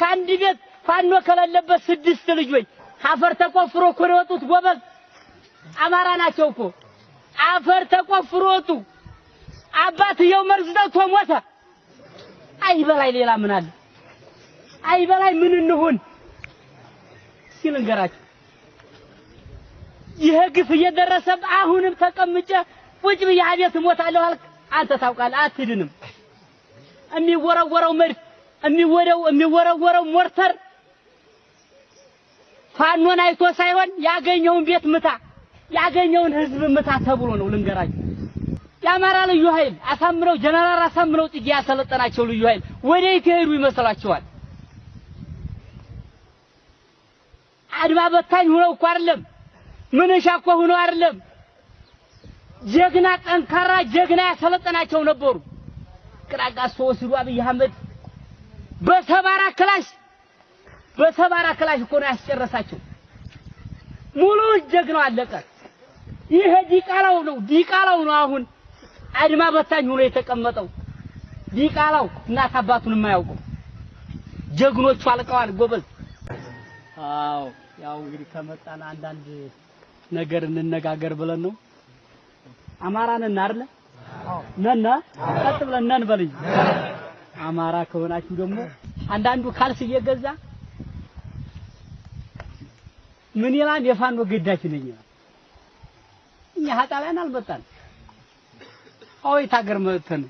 ከአንድ ቤት ፋኖ ከሌለበት 6 ልጆች አፈር ተቆፍሮ እኮ ነው የወጡት ጎበዝ አማራ ናቸው እኮ አፈር ተቆፍሮ ወጡ አባትየው መርዝ ጠጥቶ ሞተ አይበላይ ሌላ ምን አለ አይበላይ ምን እንሁን ሲልንገራችሁ ይሄ ግፍ እየደረሰብ አሁንም ተቀምጬ ቁጭ ብዬ አቤት ሞታለሁ አልክ አንተ ታውቃለህ አትድንም የሚወረወረው መድፍ የሚወረወረው ሞርተር ፋኖን አይቶ ሳይሆን ያገኘውን ቤት ምታ ያገኘውን ህዝብ ምታ ተብሎ ነው ልንገራችሁ ያማራ ልዩ ኃይል አሳምረው ጀነራል አሳምረው ጥጊ ያሰለጠናቸው ልዩ ኃይል ወዴት ይሄዱ ይመስላችኋል አድማ በታኝ ሆነው እኮ አይደለም ምንሻ እኮ ሆነው አይደለም ጀግና ጠንካራ ጀግና ያሰለጠናቸው ነበሩ ቅራቃስ ወስዱ አብይ አህመድ በሰባራ ክላሽ እኮ ነው ያስጨረሳቸው ሙሉ ጀግናው አለቀ ይሄ ዲቃላው ነው አሁን አድማ በታኝ ሆኖ የተቀመጠው ዲቃላው እናት አባቱን የማያውቁ ጀግኖቹ አልቀዋል ጎበዝ አዎ ያው እንግዲህ ከመጣና አንዳንድ ነገር እንነጋገር ብለን ነው አማራን አይደለ ነና ቀጥ ብለን ነን በልኝ አማራ ከሆናችሁ ደግሞ አንዳንዱ ካልስ እየገዛ ምን ይላል የፋኖ ግዳጅ ነኝ እኛ ሀጣላን አልመጣን አይ ታገር መተን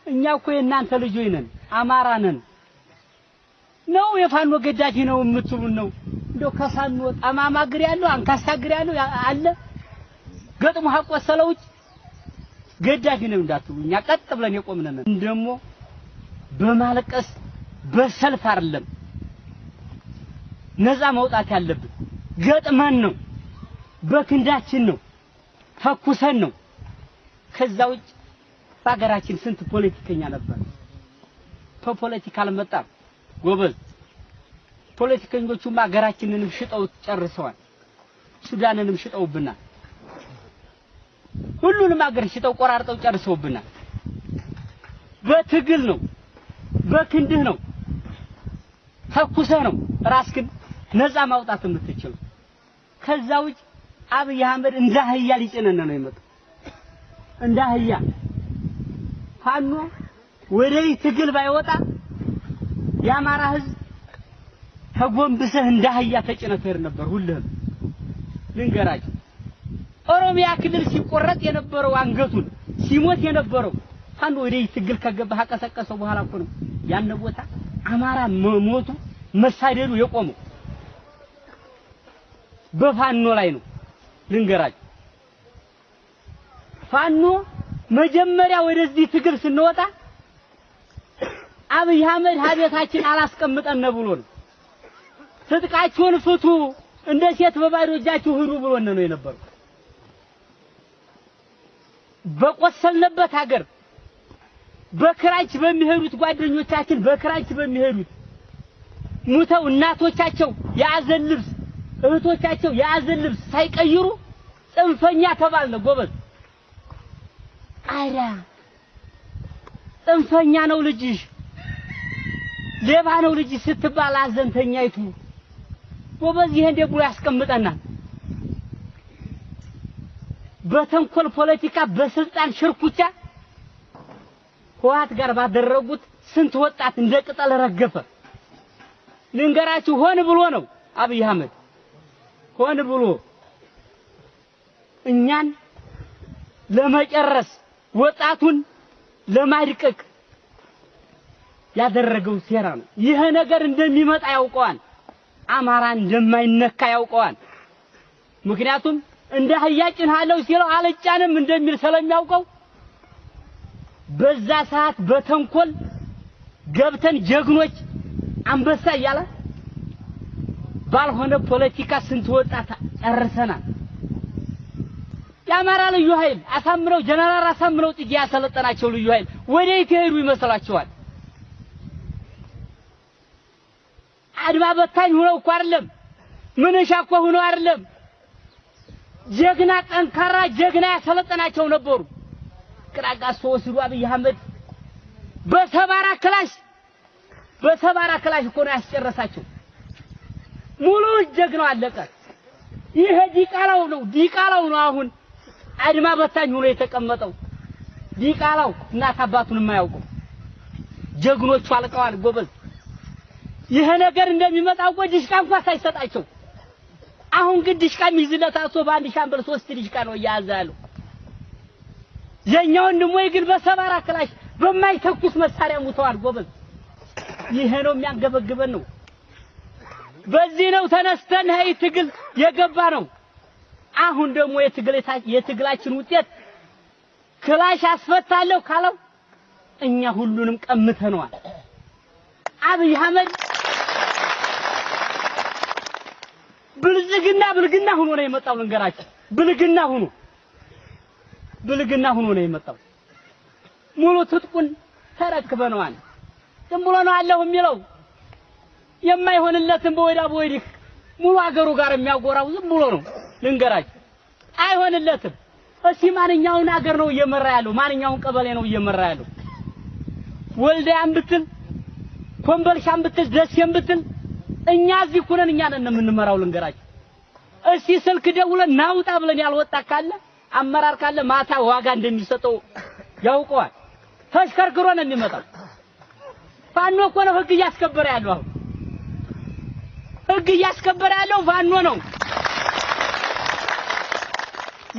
እኛ እኮ የእናንተ ልጆች ነን አማራ ነን ነው የፋኖ ግዳጅ ነው የምትሉን ነው እንደው ከፋኖ ጠማማ ግር ያለው አንካሳ ግር ያለው አለ ገጥሞ ሐቆሰለውጭ ግዳጅ ነው እንዳትሉ እኛ ቀጥ ብለን የቆምነን እንደሞ በማለቀስ በሰልፍ አይደለም ነፃ መውጣት ያለብን ገጥመን ነው በክንዳችን ነው ተኩሰን ነው ከዛው በአገራችን ስንት ፖለቲከኛ ነበር ፖለቲካል መጣ ጎበዝ ፖለቲከኞቹም አገራችንንም ሽጠው ጨርሰዋል ሱዳንንም ሽጠውብናል ሁሉንም አገር ሽጠው ቆራርጠው ጨርሰውብናል በትግል ነው በክንድህ ነው ተኩሰህ ነው ራስክን ነፃ ማውጣት የምትችል ከዛው አብይ አህመድ እንዳህያ ሊጨነነ ነው የመጣው እንዳህያ ፋኖ ወደይ ትግል ባይወጣ ያማራ ህዝብ ተጎንብሰህ እንዳህያ ተጨነፈር ነበር ሁሉም ልንገራችሁ ኦሮሚያ ክልል ሲቆረጥ የነበረው አንገቱን ሲሞት የነበረው ፋኖ ወደይ ትግል ከገባ ቀሰቀሰው በኋላ እኮ ነው ያን ቦታ አማራ ሞቱ መሳደዱ የቆመው በፋኖ ላይ ነው ልንገራችሁ ፋኖ መጀመሪያ ወደዚህ ትግል ስንወጣ አብይ አህመድ ሀቤታችን አላስቀምጠን ብሎ ነው ትጥቃችሁን ፍቱ እንደ ሴት በባዶ እጃችሁ ሂዱ ብሎ ነው የነበረው በቆሰልነበት ሀገር በክራንች በሚሄዱት ጓደኞቻችን በክራንች በሚሄዱት ሙተው እናቶቻቸው ያዘን ልብስ እህቶቻቸው ያዘን ልብስ ሳይቀይሩ ጽንፈኛ ተባልነ ጎበዝ አይራ ጽንፈኛ ነው ልጅሽ ሌባ ነው ልጅሽ ስትባል አዘንተኛይቱ ጎበዝ ይሄ እንደ ብሎ ያስቀምጠናል በተንኮል ፖለቲካ በስልጣን ሽርኩቻ ህዋት ጋር ባደረጉት ስንት ወጣት እንደ ቅጠል ረገፈ ልንገራችሁ ሆነ ብሎ ነው አብይ አህመድ ሆነ ብሎ እኛን ለመጨረስ ወጣቱን ለማድቀቅ ያደረገው ሴራ ነው ይሄ ነገር እንደሚመጣ ያውቀዋል አማራን እንደማይነካ ያውቀዋል ምክንያቱም እንደ ህያጭን ሃለው ሲለው አልጫንም እንደሚል ስለሚያውቀው በዛ ሰዓት በተንኮል ገብተን ጀግኖች አንበሳ ያለ ባልሆነ ፖለቲካ ስንት ወጣት ጨርሰናል ያማራ ልዩ ኃይል አሳምረው ጀነራል አሳምረው ጥጊ ያሰለጠናቸው ልዩ ኃይል ወዴት ይሄዱ ይመስላችኋል አድማ በታኝ ሆነው እኮ አይደለም ምንሻ እኮ ሆነው አይደለም ጀግና ጠንካራ ጀግና ያሰለጠናቸው ነበሩ ቅራቃስ ወስዱ አብይ አህመድ በሰባራ ክላሽ በሰባራ ክላሽ እኮ ነው ያስጨረሳቸው። ሙሉ ጀግናው አለቀ። ይሄ ዲቃላው ነው አሁን አድማ በታኝ ሆኖ የተቀመጠው ዲቃላው እናት አባቱን የማያውቀው ጀግኖቹ አልቀዋል ጎበዝ። ይሄ ነገር እንደሚመጣው ዲሽቃ እንኳን ሳይሰጣቸው አሁን ግን ዲሽቃ ሚዝለታቶ በአንድ ሻምበል 3 ዲሽቃ ነው ያያዛሉ። የኛው ወንድሞይ ግን በሰባራ ክላሽ በማይተኩስ መሳሪያ ሙተዋል ጎበዝ። ይሄ ነው የሚያንገበግበን ነው። በዚህ ነው ተነስተን ሀይ ትግል የገባ ነው። አሁን ደግሞ የትግላችን ውጤት ክላሽ አስፈታለሁ ካለው እኛ ሁሉንም ቀምተነዋል። አብይ አህመድ ብልግና ሆኖ ነው የመጣው። ልንገራችሁ ብልግና ሆኖ ነው የመጣው። ሙሉ ትጥቁን ተረክበነዋል። ዝም ብሎ ነው አለሁ የሚለው የማይሆንለትን በወዲህ ሙሉ አገሩ ጋር የሚያጎራው ዝም ብሎ ነው። ልንገራችሁ አይሆንለትም። እሺ ማንኛውን አገር ነው እየመራ ያለው? ማንኛውን ቀበሌ ነው እየመራ ያለው? ወልዲያን ብትል ኮምቦልቻን ብትል ደሴን ብትል እኛ እዚህ ኩነን እኛ ነን የምንመራው። ልንገራችሁ እሺ ስልክ ደውለን ናውጣ ብለን ያልወጣ ካለ አመራር ካለ ማታ ዋጋ እንደሚሰጠው ያውቀዋል። ተሽከርክሮ ነው የሚመጣው። ፋኖ እኮ ነው ህግ እያስከበረ ያለው። አሁን ህግ እያስከበረ ያለው ፋኖ ነው።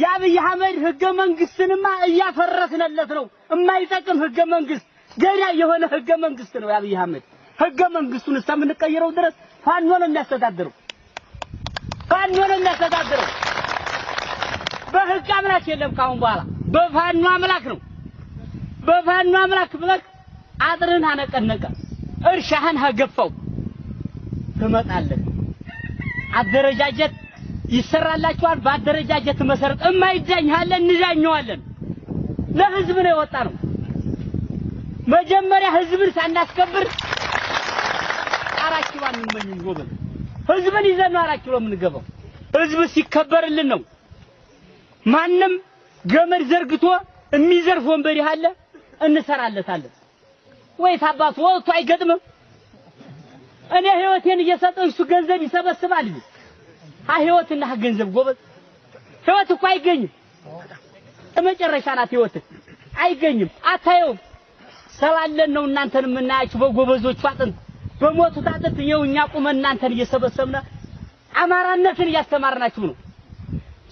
የአብይ አህመድ ህገ መንግስትንማ እያፈረስንለት ነው። የማይጠቅም ህገ መንግስት ገዳይ የሆነ ህገ መንግስት ነው የአብይ አህመድ። ህገ መንግስቱን እስከምንቀይረው ድረስ ፋኖ ነው የሚያስተዳድረው። በህግ አምላክ የለም ካሁን በኋላ በፋኖ አምላክ ነው። በፋኖ አምላክ ብለህ አጥርን አነቀነቀ እርሻህን አገፋው ትመጣለህ። አደረጃጀት ይሰራላችኋል። በአደረጃጀት መሰረት የማይዳኝ አለ እንዳኘዋለን። ለህዝብ ነው የወጣ ነው። መጀመሪያ ህዝብን ሳናስከብር 4 ኪሎ አንመኝም ጎበዝ። ህዝብን ይዘን ነው 4 ኪሎ የምንገባው። ህዝብ ሲከበርልን ነው። ማንም ገመድ ዘርግቶ የሚዘርፍ ወንበዴ አለ እንሰራለታለን። ወይ ታባቱ ወጥቶ አይገጥምም። እኔ ህይወቴን እየሰጠው እሱ ገንዘብ ይሰበስባል። ህይወትና ገንዘብ ጎበዝ ህይወት እኮ አይገኝም። መጨረሻ ናት ህይወት አይገኝም። አታየውም። ሰላለን ነው እናንተን የምናያችሁ በጎበዞቹ አጥንት በሞቱት አጥንት ይኸው እኛ ቁመን እናንተን እየሰበሰብና አማራነትን እያስተማርናችሁ ነው።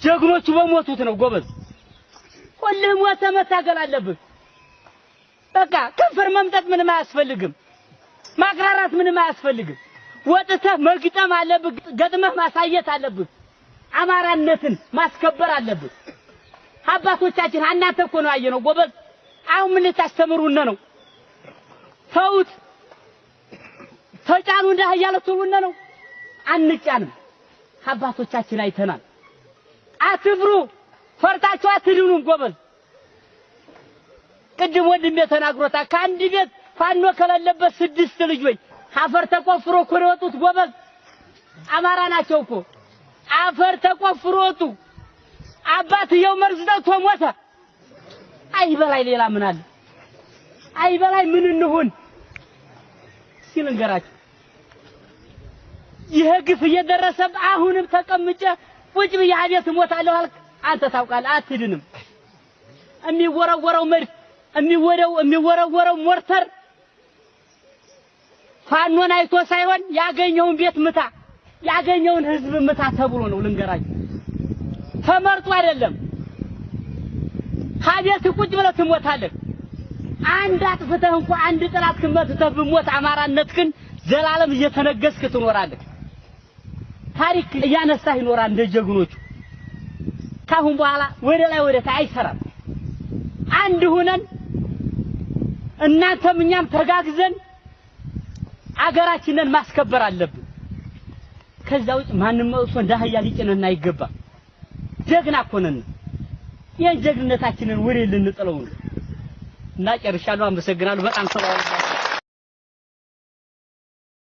ጀግኖቹ በሞቱት ነው ጎበዝ። ሁሉም ሞተ መታገል አለብህ። በቃ ከንፈር መምጠጥ ምንም አያስፈልግም። ማቅራራት ምንም አያስፈልግም። ወጥተህ መግጠም አለብህ። ገጥመህ ማሳየት አለብህ። አማራነትን ማስከበር አለብህ። አባቶቻችን እናንተ እኮ ነው ያየነው ጎበዝ። አሁን ምን ልታስተምሩን ነው? ተውት። ተጫኑ እንዳያለቱን ነው። አንጫንም። አባቶቻችን አይተናል። አትፍሩ። ፈርታችሁ አትድኑም ጎበዝ። ቅድም ወንድሜ ተናግሮታ ከአንድ ቤት ፋኖ ከሌለበት 6 ልጆች አፈር ተቆፍሮ እኮ ነው የወጡት ጎበዝ። አማራ ናቸው እኮ አፈር ተቆፍሮ ወጡ። አባትየው መርዝ ጠጥቶ ሞተ። አይበላይ ሌላ ምን አለ? አይበላይ ምን እንሁን ሲል እንገራችሁ። ይሄ ግፍ እየደረሰብ አሁንም ተቀምጬ ቁጭ ብዬ አቤት እሞታለሁ አልክ። አንተ ታውቃለህ አትድንም። የሚወረወረው መድፍ የሚወረወረው ሞርተር ፋኖን አይቶ ሳይሆን ያገኘውን ቤት ምታ፣ ያገኘውን ህዝብ ምታ ተብሎ ነው። ልንገራችሁ ተመርጦ አይደለም። ሀቤት ቁጭ ብለህ ትሞታለህ። አንድ አጥፍተህ እንኳን አንድ ጥላት ከመትተህ ብሞት አማራነትህን ዘላለም እየተነገስክ ትኖራለህ። ታሪክ እያነሳህ ይኖራል እንደ ጀግኖቹ። ካሁን በኋላ ወደ ላይ ወደ ታይ አይሰራም። አንድ ሆነን እናንተም እኛም ተጋግዘን አገራችንን ማስከበር አለብን። ከዛ ውጭ ማንም መጥቶ እንዳህያ ሊጭነን አይገባም። ጀግና እኮ ነን። የጀግንነታችንን ወሬ ልንጥለው ነው። እና ጨርሻለሁ። አመሰግናለሁ በጣም ሰላም